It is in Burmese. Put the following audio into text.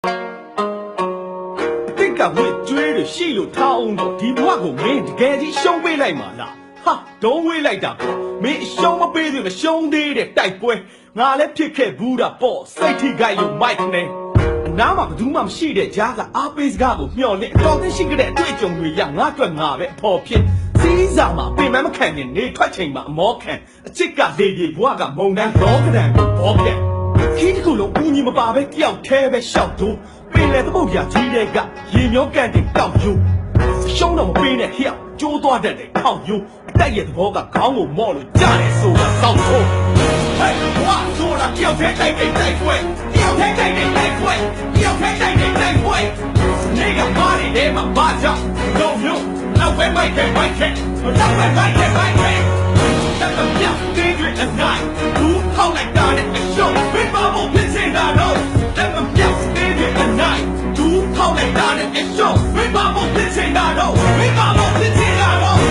တိတ်ကဝစ်ကျွေးလို့ရှိလို့ထားအောင်တော့ဒီဘဝကိုမင်းတကယ်ကြီးရှုံးပေးလိုက်မှာလားဟာဒုံးဝေးလိုက်တာပေါ့မင်းရှုံးမပေးသေးမရှုံးသေးတဲ့တိုက်ပွဲငါလည်းဖြစ်ခဲ့ဘူးတာပေါ့စိတ်ထိခိုက်လို့မိုက်နေနားမှာဘယ်သူမှမရှိတဲ့ကြားကအားပေးစကားကိုမျှော်လင့်အတော်သိရှိခဲ့တဲ့အတွေ့အကြုံတွေရငါအတွက်ငါပဲအဖို့ဖြစ်စီးစာမှာပင်မမခံရင်နေထွက်ချိန်မှာအမောခံအချစ်ကလေဒီဘဝကမုံတန်းရောကဒံကိုဘောပြက်ခီးတစ်ခုလုံးဦးညီမပါပဲတယောက်တည်းပဲရှောက်သူပင်လေသပုတ်ပြကြီးတဲ့ကရေမျောကန်တင်တောက်ယူရှုံးတော့မပေးနဲ့ဟျောက်ကျိုးသွားတတ်တယ်ထောက်ယူအတက်ရဲ့သဘောကခေါင်းကိုမော့လို့ကြားတယ်ဆိုတာစောက်ဖို့ဟဲ့ဘဝဆိုတာတယောက်တည်းတိုက်ပွဲတယောက်တည်းတိုက်ပွဲတယောက်တည်းတိုက်ပွဲနေကမာရီတဲ့မှာဘာကြောင့်လုံးမျိုးနောက်ပဲမိုက်ခဲ့နောက်ပဲမိုက်ခဲ့တက်တော့ပြောင်းတင်းရတဲ့နိုင်ဘူးထောက်လိုက်တာနဲ့အရှုံးဘယ်မှာမို့ဖြစ်နေတာတော့တက်တော့ပြောင်းတင်းရတဲ့နိုင်ဘူးထောက်လိုက်တာနဲ့အရှုံးဘယ်မှာမို့ဖြစ်နေတာတော့ဘယ်မှာ